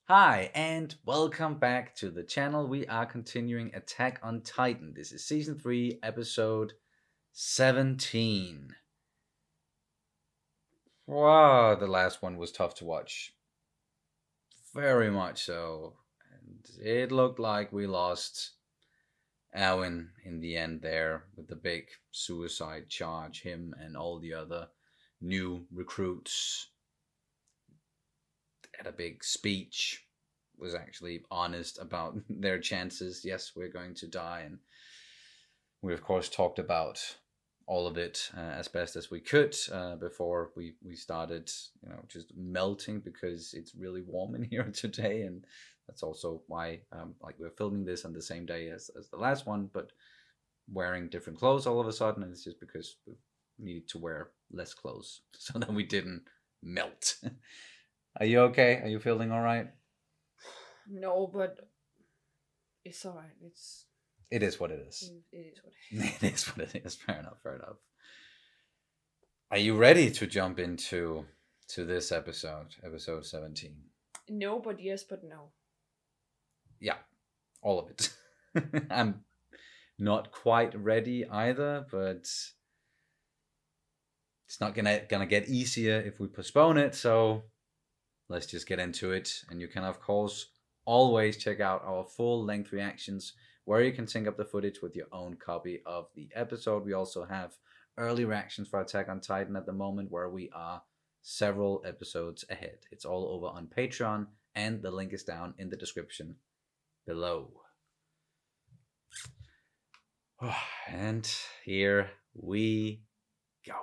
Hi, and welcome back to the channel. We are continuing Attack on Titan. This is Season 3, Episode 17. Wow, the last one was tough to watch. Very much so. And it looked like we lost Alwyn in the end there with the big suicide charge. Him and all the other new recruits had a big speech, was actually honest about their chances. Yes, we're going to die, and we of course talked about all of it as best as we could before we started, just melting because it's really warm in here today, and that's also why we're filming this on the same day as the last one, but wearing different clothes all of a sudden, and it's just because we needed to wear less clothes so that we didn't melt. Are you okay? Are you feeling all right? No, but it's alright. It is what it is. It is what it is. It is what it is. Fair enough. Fair enough. Are you ready to jump into this episode 17? No, but yes, but no. Yeah, all of it. I'm not quite ready either, but it's not gonna get easier if we postpone it. So let's just get into it. And you can, of course, always check out our full-length reactions where you can sync up the footage with your own copy of the episode. We also have early reactions for Attack on Titan at the moment, where we are several episodes ahead. It's all over on Patreon, and the link is down in the description below. And here we go.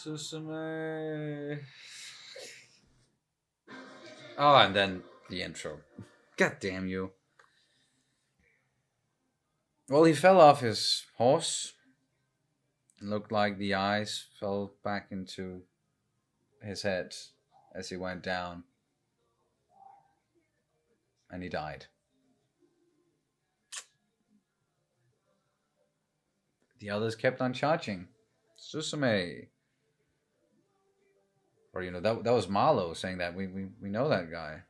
進め. Oh, and then the intro. God damn you. Well, he fell off his horse. It looked like the eyes fell back into his head as he went down. And he died. The others kept on charging. Susume. Or, that was Marlowe saying that. We know that guy.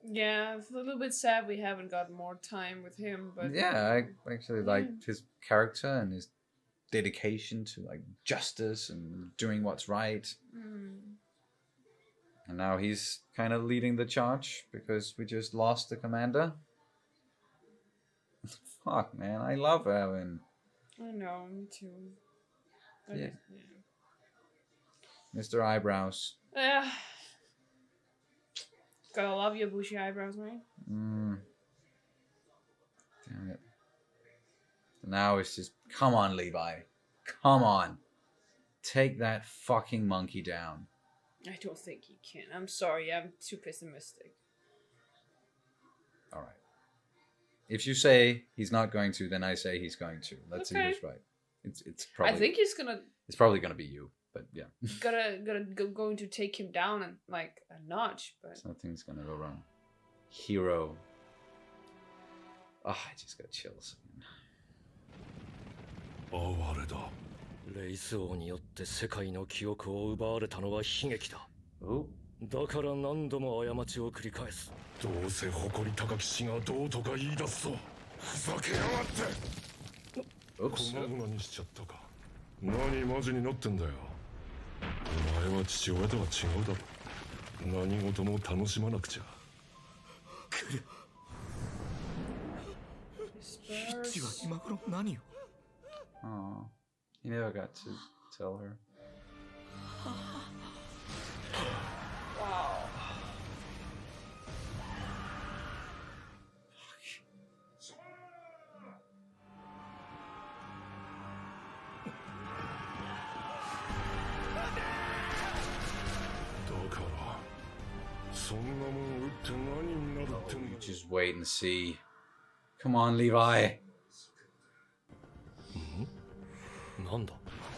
Yeah, it's a little bit sad we haven't got more time with him, but yeah, I actually liked his character and his dedication to justice and doing what's right. And now he's kind of leading the charge because we just lost the commander. Fuck, man, I love Erwin. I know, me too. Yeah. Mr. Eyebrows. Yeah. Gotta love your bushy eyebrows, right? Damn it. Now it's just, come on, Levi. Come on. Take that fucking monkey down. I don't think he can. I'm sorry, I'm too pessimistic. Alright. If you say he's not going to, then I say he's going to. Let's see who's right. It's probably. I think he's gonna. It's probably gonna be you, but yeah. Going to take him down and a notch, but nothing's gonna go wrong. Hero. I just got chills. 哀れだ。レイス王によって世界の記憶を奪われたのは悲劇だ。だから何度も過ちを繰り返す。どうせ誇り高き死がどうとか言い出すぞ。ふざけやがって。粉々にしちゃったか。何マジになってんだよ。お前は父親とは違うだろ。何事も楽しまなくちゃ。来る。ヒッチは今頃何を Oh, he never got to tell her. Wow. You just wait and see. Come on, Levi.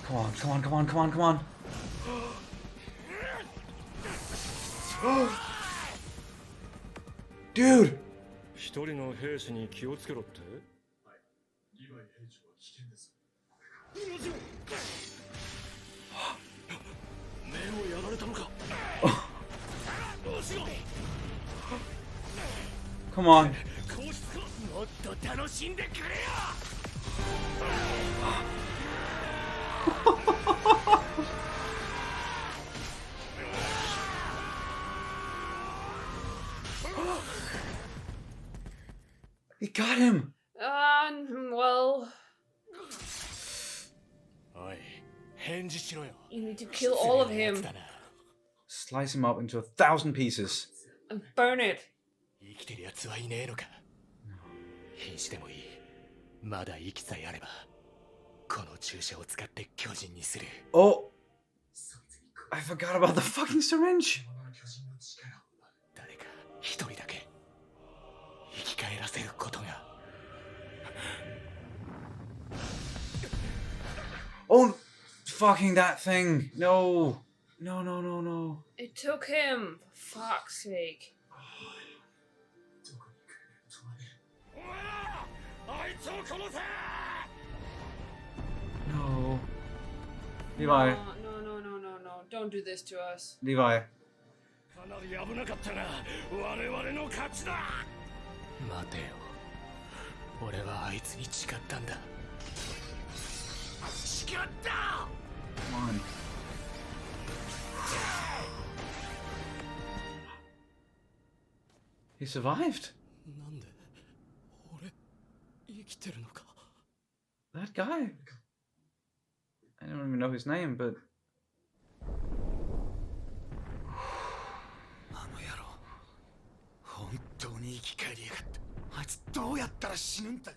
Come on, come on, come on, come on, come on. Dude! 一人の兵士に気をつけろって目をやられたのか Come on. もっと楽しんでくれよ He got him! Well, おい返事しろよ you need to kill all of him Slice him up into 1,000 pieces. and burn it. 生きてる奴はいねえのか瀕死でもいいまだ息さえあればこの注射を使って巨人にする Oh! I forgot about the fucking syringe! 誰か一人だけ生き返らせることが Oh! Fucking that thing! No! No, no, no, no. It took him. For fuck's sake. あいつを殺せ No. No, Levi. no, no, no, no, no. Don't do this to us. Levi. かなり危なかったが我々の勝ちだ待てよ俺はあいつに誓ったんだ誓った Come on. He survived. なんで俺生きてるのか That guy. I don't even know his name, but あの野郎本当に生き返りやがったあいつどうやったら死ぬんだよ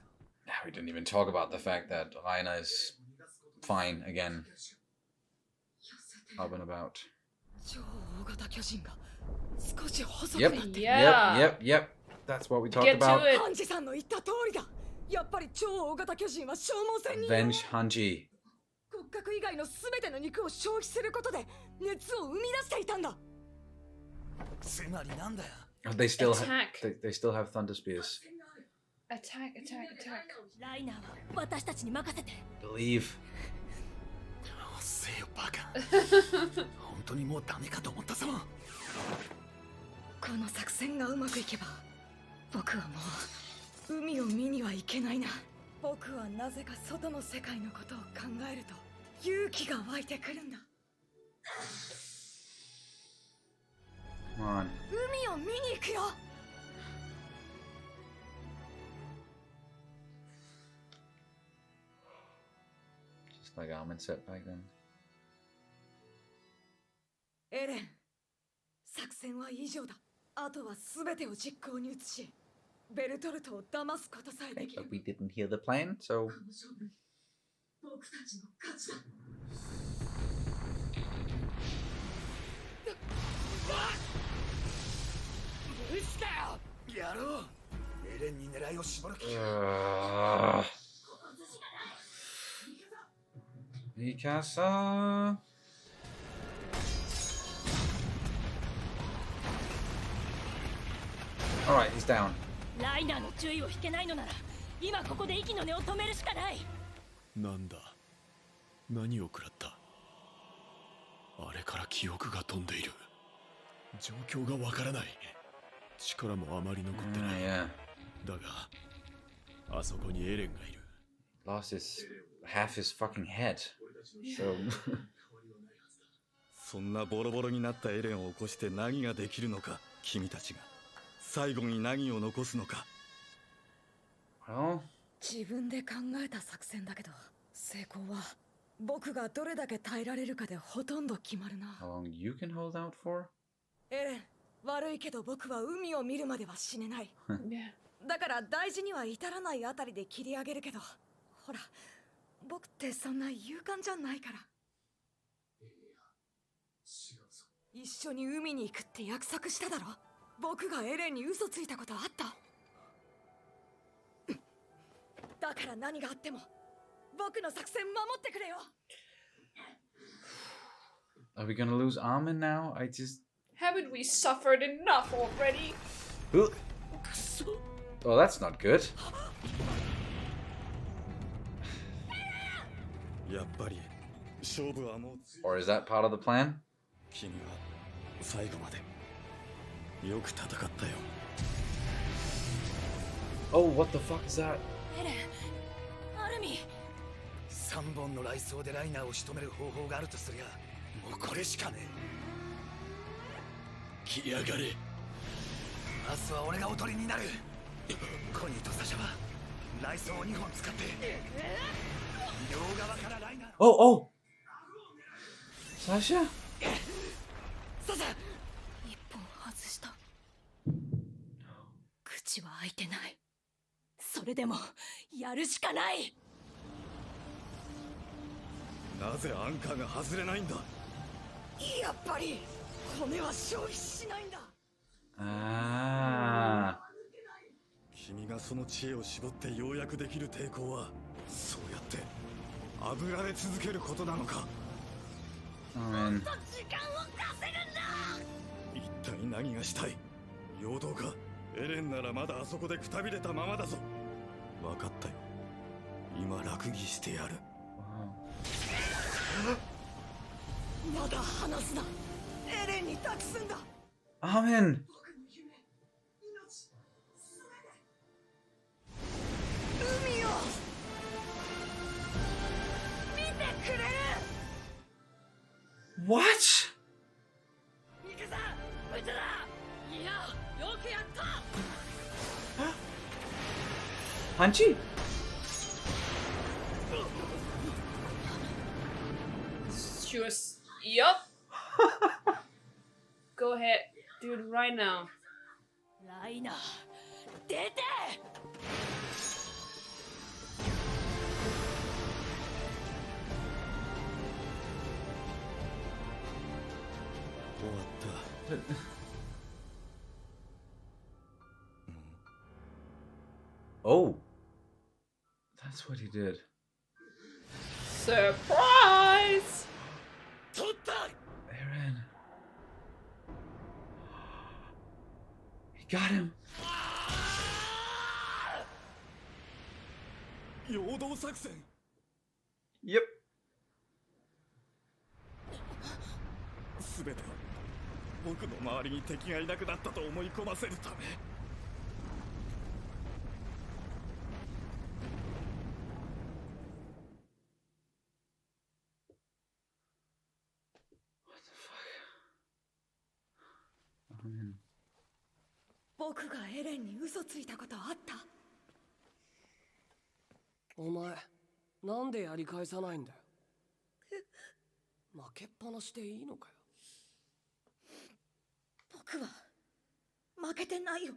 we didn't even talk about the fact that Raina is fine again. Up and about. 超大型巨人が少し細く Yep. なって Yeah. Yep. That's what we talked Get about. to it. ハンジさんの言った通りだやっぱり超大型巨人は消耗戦に Avenge Hanji. 骨格以外の全ての肉を消費することで熱を生み出していたんだつまりなんだよ They still Attack. they still have thunder spears. Attack, attack, attack. ライナーは私たちに任せて Believe. おっせえよバカ本当にもうダメかと思ったぞこの作戦がうまくいけば僕はもう海を見には行けないな僕はなぜか外の世界のことを考えると勇気が湧いてくるんだ Come on. 海を見に行くよ Just like Armin said back then. エレン作戦は以上だあとは全てを実行に移しベルトルトを騙すことさえできる But we didn't hear the plan, so 僕たちの勝ちだ 無視だよやろうエレンに狙いを絞る気 Mikasa. Alright, he's down. ライナーの注意を引けないのなら今ここで息の根を止めるしかないなんだ何を食らったあれから記憶が飛んでいる状況がわからない力もあまり残ってない Yeah. だがあそこにエレンがいる Lost his half his fucking head. So そんなボロボロになったエレンを起こして何ができるのか君たちが最後に何を残すのか well, 自分で考えた作戦だけど成功は僕がどれだけ耐えられるかでほとんど決まるな how long you can hold out for? エレン悪いけど僕は海を見るまでは死ねない Yeah. だから大事には至らないあたりで切り上げるけどほら僕ってそんな勇敢じゃないから一緒に海に行くって約束しただろ僕がエレンに嘘ついたことあっただから何があっても僕の作戦守ってくれよ Are we gonna lose Armin now? I just. Haven't we suffered enough already? Oh, that's not good. やっぱり勝負はもう Or is that part of the plan? 君は最後までよく戦ったよ Oh, what the fuck is that? エレンアルミ3本の雷槍でライナーを仕留める方法があるとすりゃもうこれしかねえ来やがれ明日は俺がおとりになるコニーとサシャは雷槍を2本使って両側からライナー Oh, oh! Sasha? サシャ一本外した口は開いてないそれでもやるしかないなぜアンカーが外れないんだやっぱり骨は消費しないんだ Ah. 君がその知恵を絞ってようやくできる抵抗はそうやって炙られ続けることなのか I mean, 時間を稼ぐんだ一体何がしたい陽動かエレンならまだあそこでくたびれたままだぞ分かったよ今楽にしてやる wow. まだ話すなエレンに託すんだ Amen. 海を見てくれる What? 行くぞ無駄だいやよくやった Punchy? She was. Yup. Go ahead, dude, right now. ライナー出て終わった Oh. That's what he did. Surprise! 取った Aaron. He got him. 陽動作戦 Yep. 全ては僕の周りに敵がいなくなったと思い込ませるため Amen. 僕がエレンに嘘ついたことあったお前なんでやり返さないんだよ負けっぱなしでいいのかよ僕は負けてないよ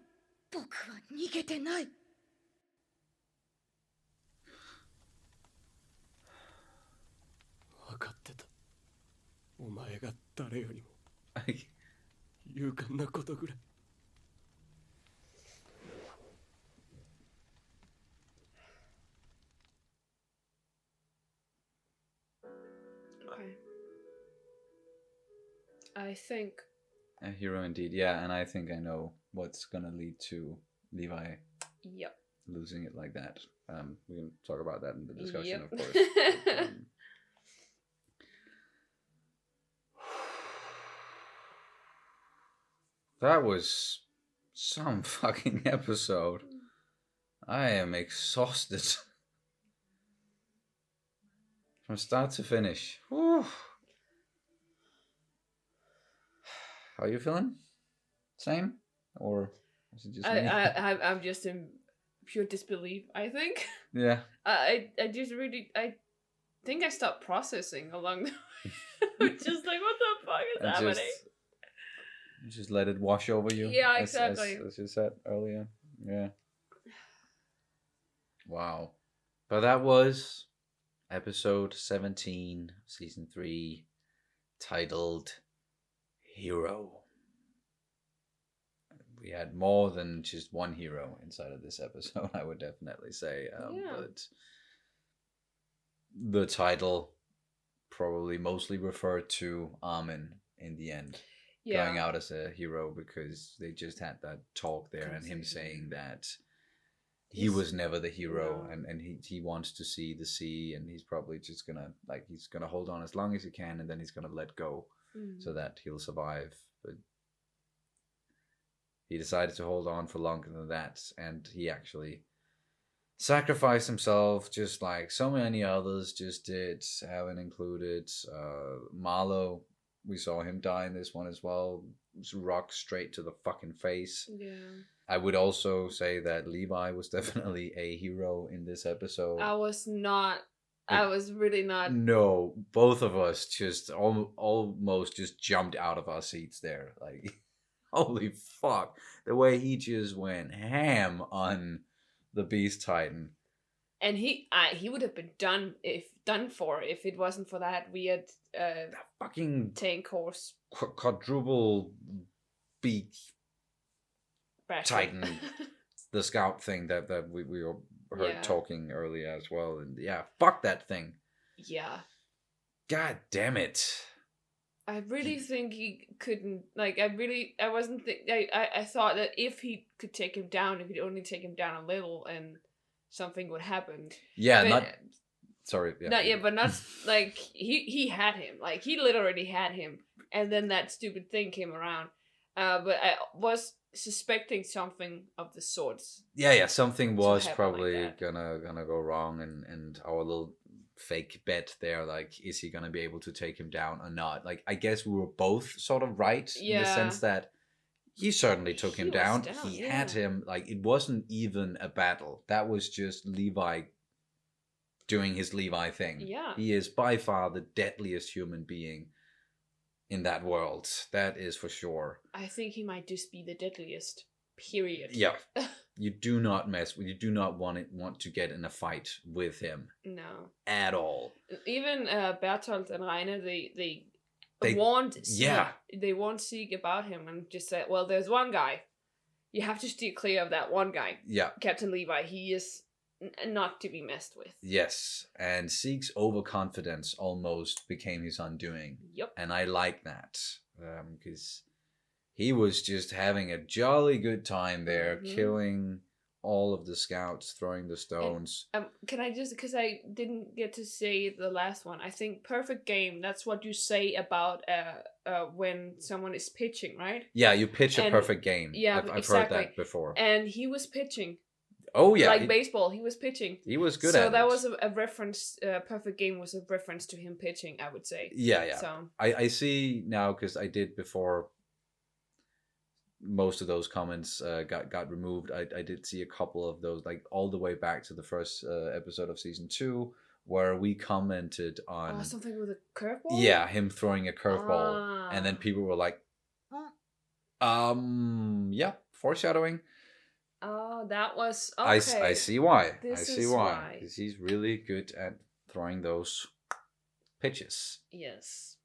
僕は逃げてない分かってたお前が誰よりも I- 勇敢なことぐらい Okay. I think. A hero indeed. Yeah, and I think I know what's gonna lead to Levi Yep. losing it like that. We can talk about that in the discussion, Yep. of course. But, that was some fucking episode. I am exhausted. From start to finish. Whew. How are you feeling? Same? Or is it just me? I'm just in pure disbelief, I think. Yeah. I just really, I think I stopped processing along the way. Just like, what the fuck is And happening? just let it wash over you. Yeah, as- exactly. As you said earlier. Yeah. Wow. But that was episode 17, season 3, titled Hero. We had more than just one hero inside of this episode, I would definitely say. Yeah. But the title probably mostly referred to Armin in the end. Yeah. Going out as a hero because they just had that talk there and him Conversation. saying that he was never the hero, No. and he wants to see the sea, and he's probably just gonna he's gonna hold on as long as he can, and then he's gonna let go so that he'll survive. But he decided to hold on for longer than that, and he actually sacrificed himself just like so many others just did, Alan included. Marlowe, we saw him die in this one as well. Rock straight to the fucking face. Yeah. I would also say that Levi was definitely a hero in this episode. I was really not. No, both of us just almost just jumped out of our seats there. Like, holy fuck. The way he just went ham on the Beast Titan. And he would have been done for if it wasn't for that weird That fucking tank horse quadruple beak bastard. Titan, the scout thing that we heard Yeah. talking earlier as well. And yeah, fuck that thing. Yeah. God damn it. I really think he couldn't. Like, I wasn't. I thought that if he could take him down, if he'd only take him down a little, and something would happen. Yeah, But- not. Sorry. Yeah. But not like he had him. Like, he literally had him, and then that stupid thing came around. But I was suspecting something of the sorts. Yeah. Something was happen like probably that. gonna go wrong, and our little fake bet there, like, is he gonna be able to take him down or not? Like, I guess we were both sort of right in the Yeah. sense that he certainly took He him was down. down, He yeah. had him. Like, it wasn't even a battle. That was just Levi doing his Levi thing. Yeah. He is by far the deadliest human being in that world. That is for sure. I think he might just be the deadliest. Period. Yeah. You do not mess with. You do not want to get in a fight with him No. at all. Even Bertolt and Rainer, they They- warned Sieg. yeah. They warned Sieg about him and just said, well, there's one guy. You have to steer clear of that one guy. Yeah. Captain Levi, he is not to be messed with. Yes. And Sieg's overconfidence almost became his undoing. Yep. And I like that. Because he was just having a jolly good time there, Mhm. killing all of the scouts, throwing the stones. Can I just, because I didn't get to say the last one, I think perfect game, that's what you say about when someone is pitching, right? Yeah, you pitch a And- perfect game. yeah, I've exactly. heard that before. And he was pitching. Oh yeah, Like baseball, he was pitching. he was good so at that it. was a reference, perfect game was a reference to him pitching, I would say. Yeah. So, I see now, because I did before most of those comments got removed. I did see a couple of those, like all the way back to the first episode of season 2, where we commented on something with a curveball? yeah, him throwing a curveball, and then Ah. people were like, yeah, foreshadowing. Oh, that was, okay. I see why. This I see is why. why. Because he's really good at throwing those pitches. Yes.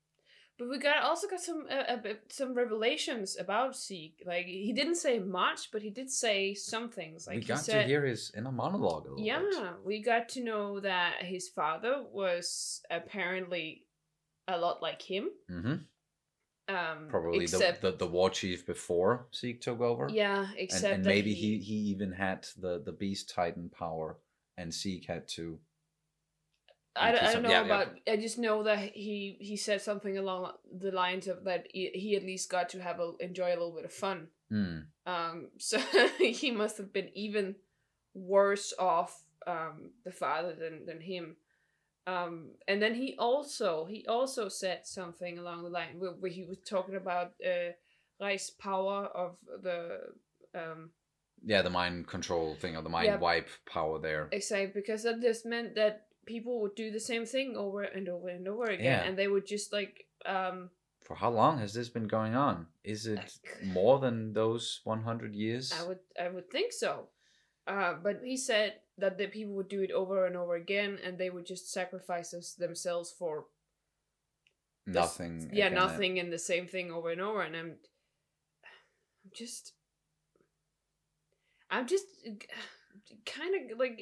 But we also got some revelations about Sieg. Like, he didn't say much, but he did say some things. Like, We he got said, to hear his inner monologue a little yeah, bit. we got to know that his father was apparently a lot like him. Mm-hmm. Probably except, the war chief before Zeke took over. yeah, except and that maybe he even had the Beast Titan power, and Zeke had to. I don't know yeah, about. I just know that he said something along the lines of that he at least got to enjoy a little bit of fun. Mm. So he must have been even worse off, the father than him. And then he also said something along the line where he was talking about Reich's power of the Yeah, the mind control thing, or the mind Yeah. wipe power there. exactly, because that just meant that people would do the same thing over and over and over again, Yeah. and they would just like For how long has this been going on? Is it more than those 100 years? I would think so. But he said that the people would do it over and over again, and they would just sacrifice themselves for Nothing. yeah, again, nothing, and the same thing over and over. And I'm just kind of like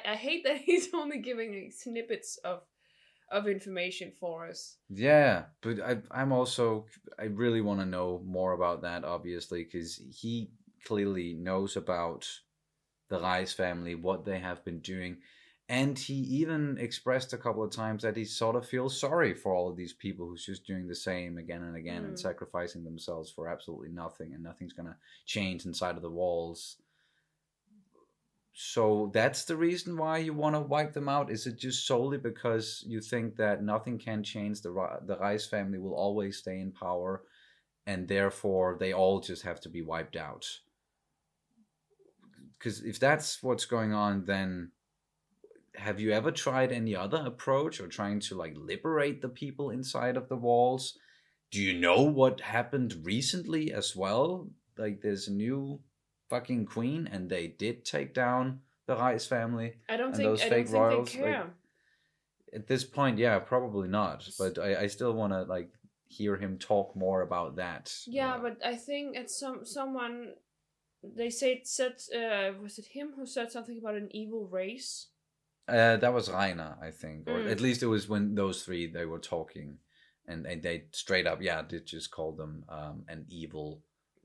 I hate that he's only giving like snippets of information for us. Yeah, but I really want to know more about that, obviously, because he clearly knows about the Rice family, what they have been doing. And he even expressed a couple of times that he sort of feels sorry for all of these people who's just doing the same again and again and sacrificing themselves for absolutely nothing, and nothing's going to change inside of the walls. So that's the reason why you want to wipe them out? Is it just solely because you think that nothing can change, the Rice family will always stay in power, and therefore they all just have to be wiped out? Because if that's what's going on, then have you ever tried any other approach, or trying to like liberate the people inside of the walls? Do you know what happened recently as well? Like, there's a new fucking queen, and they did take down the Rice family. I don't and think those I fake don't think royals. they care. Like, at this point, yeah, probably not. But I still want to like hear him talk more about that. Yeah, but I think at someone they said was it him who said something about an evil race? That was Rainer, I think, or at least it was when those three they were talking, and they straight up, did just call them an evil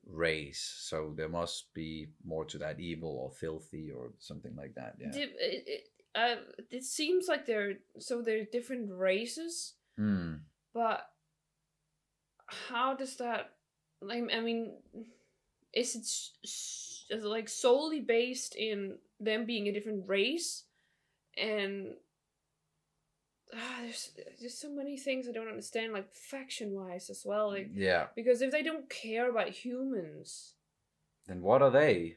race. So there must be more to that, evil or filthy or something like that. Yeah. It seems like they're different races, but how does that? I mean, is it like solely based in them being a different race? And there's just so many things I don't understand, like faction wise as well. Like, because if they don't care about humans, then what are they?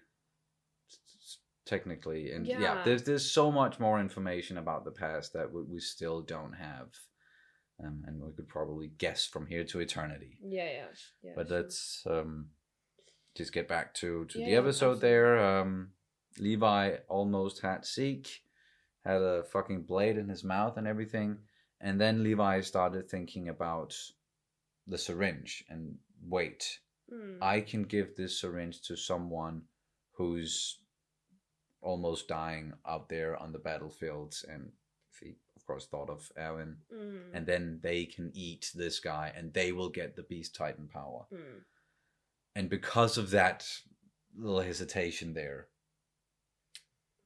Technically, and there's so much more information about the past that we still don't have, and we could probably guess from here to eternity. Yeah. But sure. Let's just get back to the episode. Absolutely. There, Levi almost had Zeke. Had a fucking blade in his mouth and everything. And then Levi started thinking about the syringe. And wait, I can give this syringe to someone who's almost dying out there on the battlefields. And he, of course, thought of Erwin. And then they can eat this guy and they will get the Beast Titan power. And because of that little hesitation there,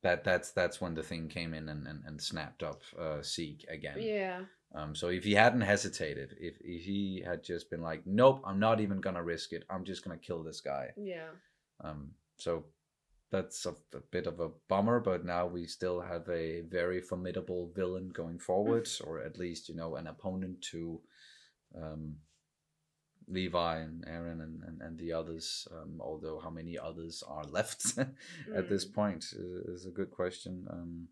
that's when the thing came in and snapped up Zeke again. Yeah. So if he hadn't hesitated, if he had just been like, nope, I'm not even gonna risk it, I'm just gonna kill this guy. Yeah. So that's a bit of a bummer, but now we still have a very formidable villain going forward, or at least, an opponent to Levi and Aaron and the others, although how many others are left at this point is a good question.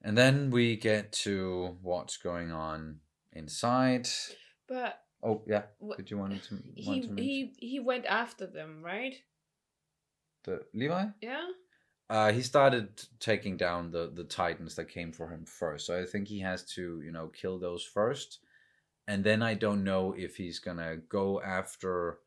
And then we get to what's going on inside. But did you want to mention? He went after them, right? The Levi? Yeah. He started taking down the Titans that came for him first. So I think he has to, kill those first. And then I don't know if he's gonna go after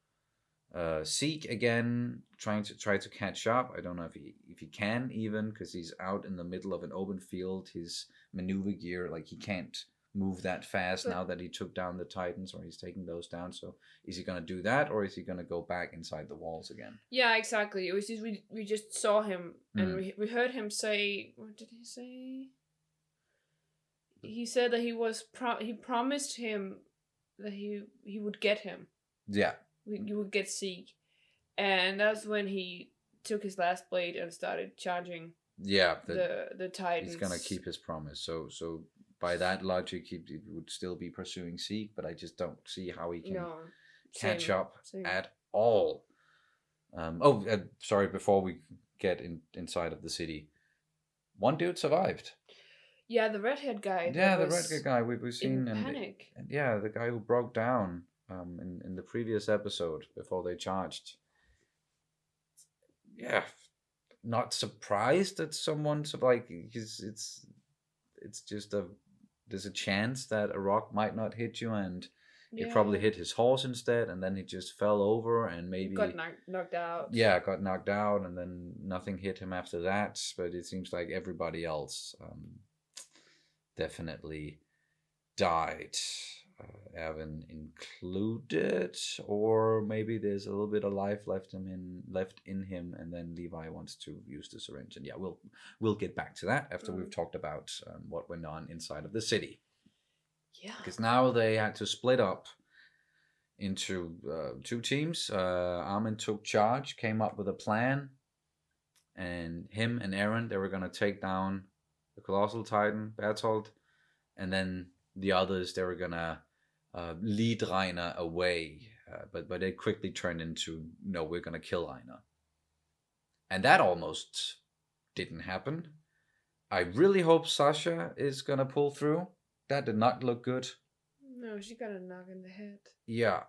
Zeke again, try to catch up. I don't know if he can, even, because he's out in the middle of an open field. His maneuver gear, like, he can't move that fast now that he took down the Titans, or he's taking those down. So is he gonna do that, or is he gonna go back inside the walls again? Yeah, exactly. It was just we just saw him and we heard him say, what did he say? He said that he promised him that he would get him. Yeah. You would get Zeke. And that's when he took his last blade and started charging the Titans. He's gonna keep his promise. So by that logic, he would still be pursuing Zeke, but I just don't see how he can catch up at all. Sorry, before we get inside of the city, one dude survived. Yeah, the redhead guy. Yeah, the redhead guy we've seen in panic. And the guy who broke down in the previous episode before they charged. Yeah, not surprised that someone's like, it's just there's a chance that a rock might not hit you, and it probably hit his horse instead, and then he just fell over and maybe got knocked out. Yeah, got knocked out, and then nothing hit him after that. But it seems like everybody else definitely died. Evan included, or maybe there's a little bit of life left in him, and then Levi wants to use the syringe. And yeah, we'll get back to that after we've talked about what went on inside of the city. Yeah. Because now they had to split up into 2 teams. Armin took charge, came up with a plan, and him and Eren, they were going to take down the Colossal Titan, Bertolt, and then the others, they were going to lead Reiner away. But they quickly turned into, no, we're going to kill Reiner. And that almost didn't happen. I really hope Sasha is going to pull through. That did not look good. No, she got a knock in the head. Yeah,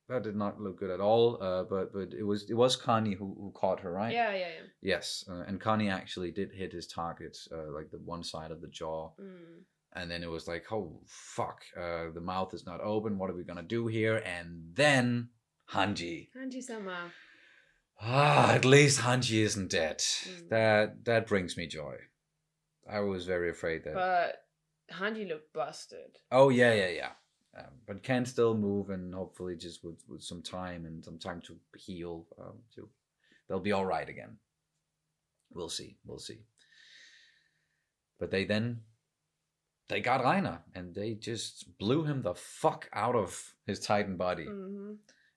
that did not look good at all. But it was Connie who caught her, right? Yeah. Yes, and Connie actually did hit his target, like the one side of the jaw. And then it was like, oh, fuck, the mouth is not open. What are we going to do here? And then Hanji. Hanji-sama. At least Hanji isn't dead. That brings me joy. I was very afraid that... But Hanji looked busted. Oh, yeah. But can still move, and hopefully just with some time and some time to heal, they'll be all right again. We'll see. But they got Reiner, and they just blew him the fuck out of his Titan body.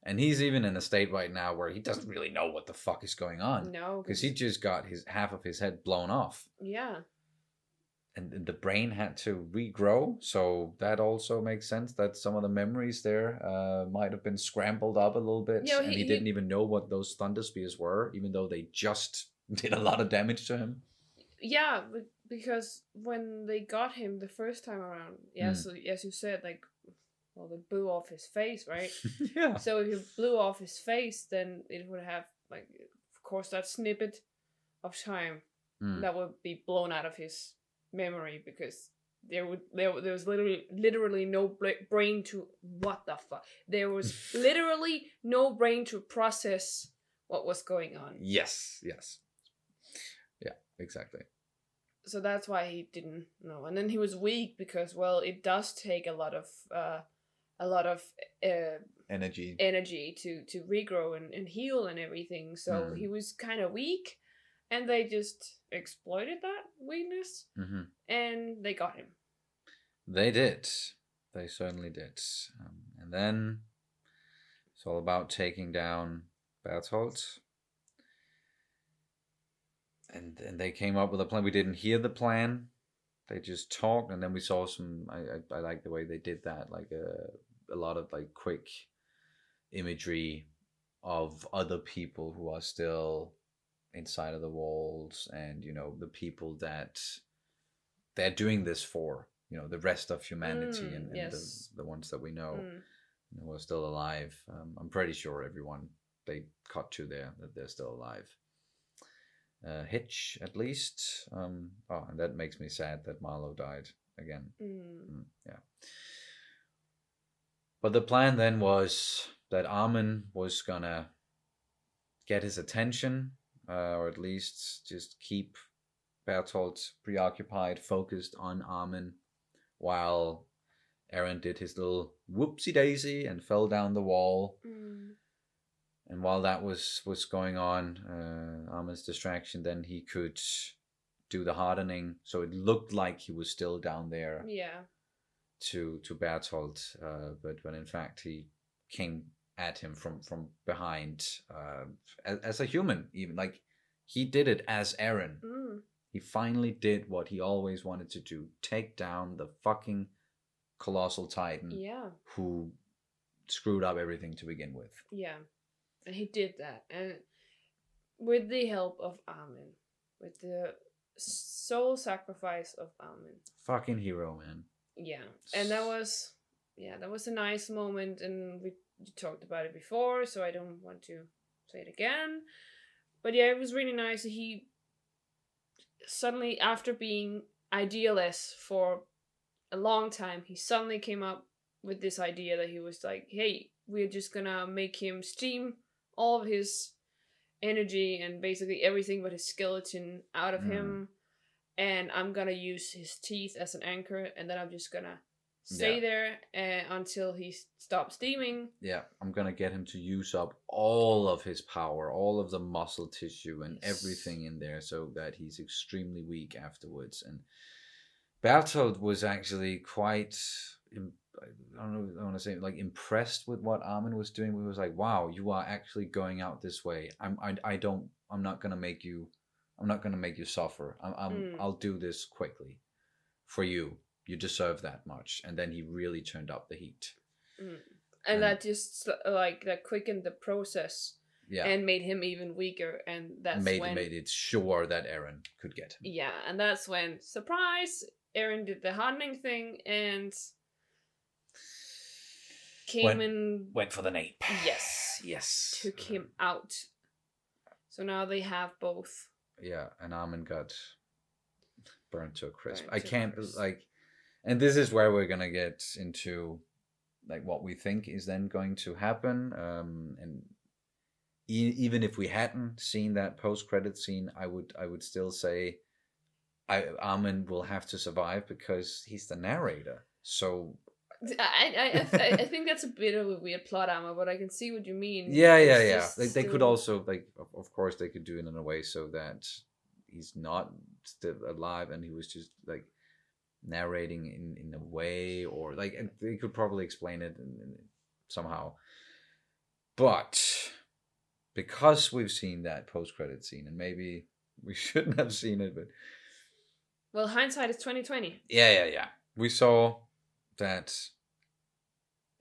And he's even in a state right now where he doesn't really know what the fuck is going on. No. Because he just got half of his head blown off. Yeah. And the brain had to regrow, so that also makes sense that some of the memories there might have been scrambled up a little bit. Yeah, and he didn't even know what those thunder spears were, even though they just did a lot of damage to him. Yeah, because when they got him the first time around, so as you said, like, well, they blew off his face, right? Yeah. So if you blew off his face, then it would have, like, of course, that snippet of time that would be blown out of his memory, because there was literally no brain to... What the fuck? There was literally no brain to process what was going on. Yes. Yeah, exactly. So that's why he didn't know. And then he was weak because, well, it does take a lot of energy to regrow and heal and everything. So he was kind of weak, and they just exploited that weakness, and they got him. They did. They certainly did. And then it's all about taking down Bertolt. And they came up with a plan. We didn't hear the plan. They just talked, and then we saw some... I like the way they did that, like a lot of like quick imagery of other people who are still inside of the walls, and the people that they're doing this for, the rest of humanity, and yes. the ones that we know who are still alive. I'm pretty sure everyone they cut to there that they're still alive. Hitch, at least. And that makes me sad that Marlowe died again. Yeah. But the plan then was that Armin was gonna get his attention, or at least just keep Bertolt preoccupied, focused on Armin, while Eren did his little whoopsie-daisy and fell down the wall. And while that was going on, Armin's distraction, then he could do the hardening, so it looked like he was still down there. Yeah. To Bertolt, but when in fact he came at him from behind, as a human, even like he did it as Eren. He finally did what he always wanted to do: take down the fucking Colossal Titan. Yeah. Who screwed up everything to begin with. Yeah. And he did that, and with the help of Armin, with the soul sacrifice of Armin. Fucking hero, man. Yeah, and that was a nice moment, and we talked about it before, so I don't want to say it again. But yeah, it was really nice. He suddenly, after being idealist for a long time, he suddenly came up with this idea that he was like, hey, we're just gonna make him steam all of his energy and basically everything but his skeleton out of him, and I'm gonna use his teeth as an anchor, and then I'm just gonna Stay there until he stops steaming. Yeah, I'm gonna get him to use up all of his power, all of the muscle tissue and everything in there, so that he's extremely weak afterwards. And Bertolt was actually quite, I don't know, I want to say like impressed with what Armin was doing. He was like, "Wow, you are actually going out this way. I'm not gonna make you suffer. I'll do this quickly for you. You deserve that much." And then he really turned up the heat. And that just like that quickened the process. Yeah. And made him even weaker, and that's when made it sure that Eren could get him. Yeah, and that's when, surprise, Eren did the hardening thing and went for the nape. Yes. Took him out. So now they have both. Yeah, and Armin got burned to a crisp. And this is where we're gonna get into like what we think is then going to happen. And even if we hadn't seen that post-credit scene, I would still say Armin will have to survive because he's the narrator. So I think that's a bit of a weird plot armor, but I can see what you mean. Yeah. They could also, like, of course, they could do it in a way so that he's not still alive and he was just like narrating in a way, or like they could probably explain it somehow. But because we've seen that post-credit scene, and maybe we shouldn't have seen it, but well, hindsight is 2020. Yeah. We saw that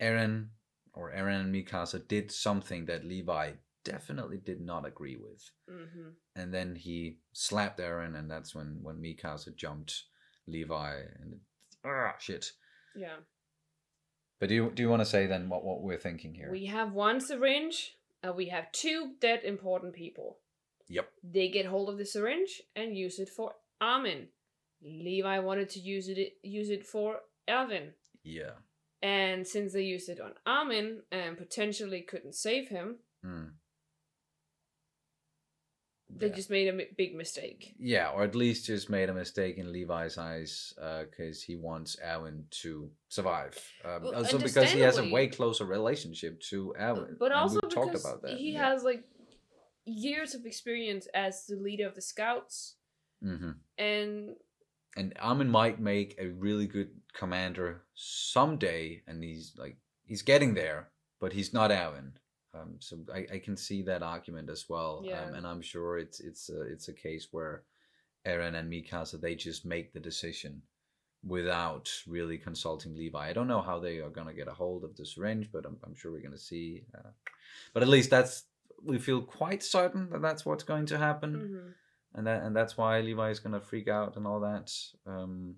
Eren and Mikasa did something that Levi definitely did not agree with. Mm-hmm. And then he slapped Eren, and that's when Mikasa jumped Levi, and shit. Yeah. But do you want to say then what we're thinking here? We have one syringe, and we have two dead important people. Yep. They get hold of the syringe and use it for Armin. Levi wanted to use it for Erwin. Yeah. And since they used it on Armin and potentially couldn't save him, they just made a big mistake. Yeah, or at least just made a mistake in Levi's eyes, because he wants Erwin to survive. Also because he has a way closer relationship to Erwin. But also we because talked about that. He has like years of experience as the leader of the scouts. Mm-hmm. And Armin might make a really good commander someday, and he's getting there, but he's not Erwin. So I can see that argument as well. Yeah. And I'm sure it's a case where Eren and Mikasa, they just make the decision without really consulting Levi. I don't know how they are gonna get a hold of the syringe, but I'm sure we're gonna see. But at least we feel quite certain that that's what's going to happen. Mm-hmm. And that's why Levi is gonna freak out and all that. And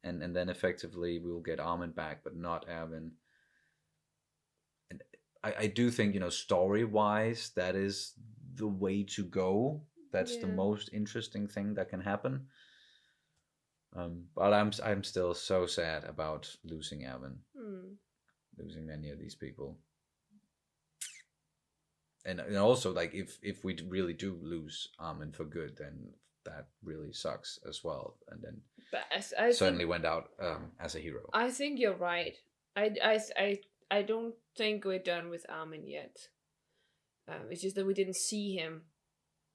then effectively we'll get Armin back, but not Erwin. And I do think, story-wise, that is the way to go. That's the most interesting thing that can happen. But I'm still so sad about losing Erwin, losing many of these people. And also, like, if we really do lose Armin for good, then that really sucks as well. And then I certainly went out as a hero. I think you're right. I don't think we're done with Armin yet. It's just that we didn't see him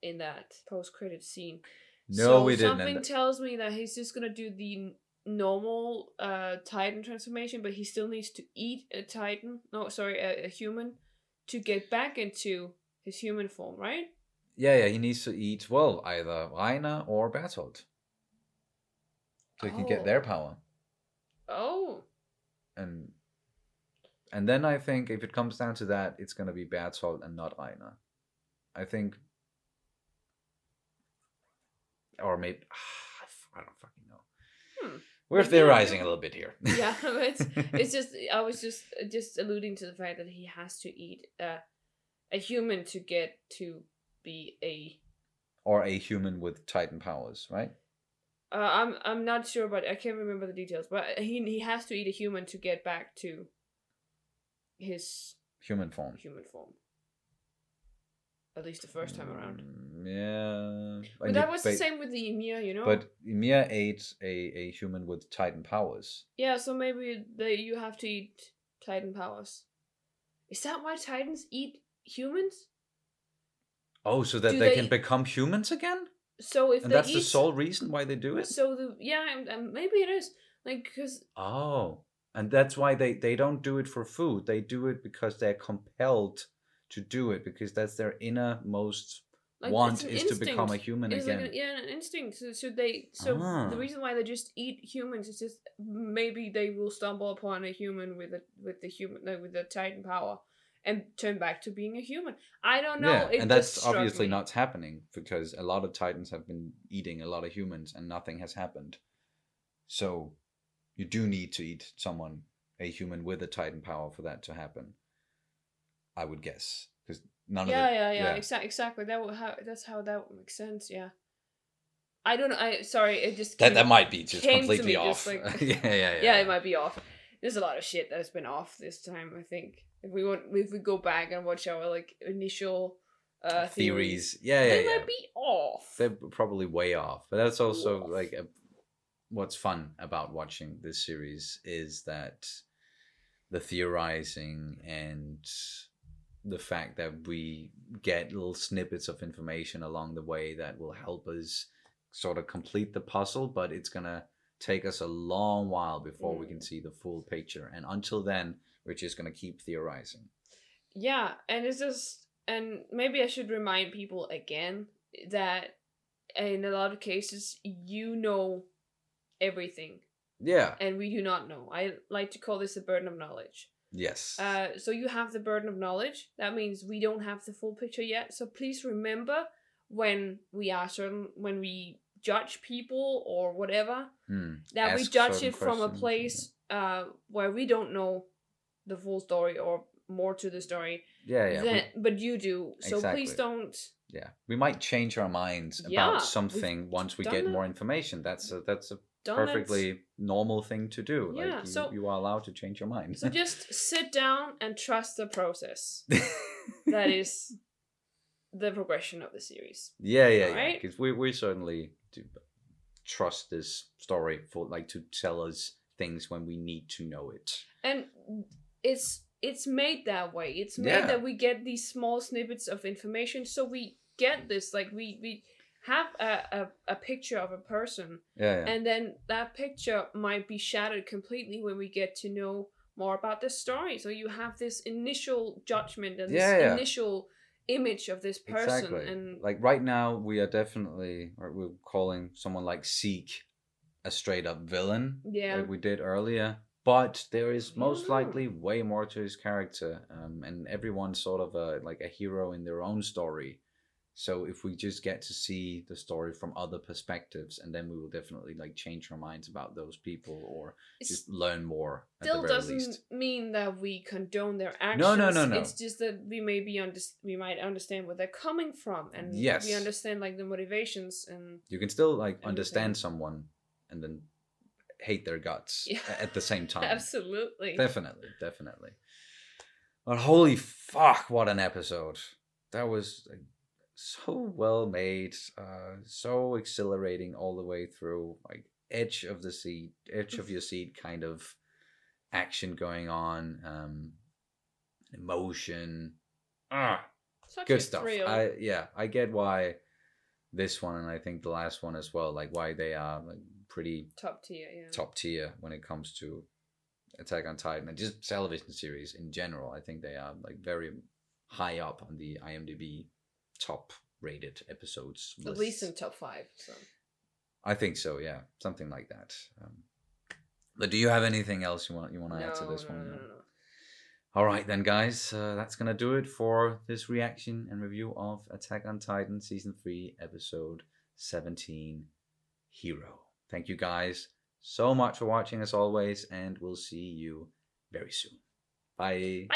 in that post-credit scene. No, we didn't. Something tells me that he's just gonna do the normal Titan transformation, but he still needs to eat a human to get back into his human form, right? Yeah, he needs to eat, well, either Rainer or Bertolt. So he can get their power. Oh. And then I think if it comes down to that, it's going to be Bertolt and not Rainer. I think... Or maybe... I don't fucking know. We're theorizing a little bit here. Yeah, it's just... I was just alluding to the fact that he has to eat a human to get to be a... Or a human with Titan powers, right? I'm not sure, but I can't remember the details. But he has to eat a human to get back to his human form. at least the first time around. Yeah. But that was the same with the Ymir, you know. But Ymir ate a human with Titan powers. Yeah, so maybe you have to eat Titan powers. Is that why Titans eat humans? Oh, so that they can become humans again? So if and they that's eat, the sole reason why they do it? So maybe it is. Like, because... Oh, and that's why they don't do it for food. They do it because they're compelled to do it, because that's their innermost want is to become a human again. Like an instinct. So the reason why they just eat humans is just maybe they will stumble upon a human with the Titan power and turn back to being a human. I don't know. Yeah, and that's obviously not happening, because a lot of Titans have been eating a lot of humans and nothing has happened. So you do need to eat a human with a Titan power for that to happen, I would guess, because none of it. Exactly. That's how that makes sense. Yeah. I don't know. Sorry. It just that might be just completely off. Yeah, it might be off. There's a lot of shit that has been off this time, I think. If we go back and watch our initial theories, they might be off. They're probably way off, but that's also what's fun about watching this series is that the theorizing and the fact that we get little snippets of information along the way that will help us sort of complete the puzzle, but it's gonna take us a long while before we can see the full picture, and until then we're just gonna keep theorizing. Yeah, and maybe I should remind people again that in a lot of cases you know everything. Yeah. And we do not know. I like to call this a burden of knowledge. Yes. So you have the burden of knowledge. That means we don't have the full picture yet. So please remember when we judge people or whatever, that we judge it from a place where we don't know the full story or more to the story. But you do. So exactly. Please don't. Yeah, we might change our minds about something once we get more information. That's a perfectly normal thing to do. Yeah, you are allowed to change your mind. So just sit down and trust the process. That is the progression of the series. Yeah. Because we certainly do trust this story for to tell us things when we need to know it. And it's made that way. It's made that we get these small snippets of information, so we get this we have a picture of a person, and then that picture might be shattered completely when we get to know more about the story. So you have this initial judgment and this initial image of this person. Exactly. And right now we're calling someone like Zeke a straight up villain, like we did earlier, but there is most likely way more to his character, and everyone's sort of a hero in their own story. So if we just get to see the story from other perspectives, and then we will definitely change our minds about those people, or just learn more. Still doesn't mean that we condone their actions. No. It's just that we we might understand where they're coming from, and we understand the motivations, and you can still understand someone and then hate their guts at the same time. Absolutely. Definitely. But holy fuck, what an episode. That was so well made, so exhilarating all the way through, edge of your seat kind of action going on, emotion. Good stuff. Thrill. I get why this one, and I think the last one as well, why they are pretty top tier when it comes to Attack on Titan and just television series in general. I think they are very high up on the IMDb top rated episodes at least in top 5. So I think so, yeah, something like that. But do you have anything else you want to add to this one? No. All right then, guys, that's gonna do it for this reaction and review of Attack on Titan season 3 episode 17, Hero. Thank you guys so much for watching as always, and we'll see you very soon. Bye.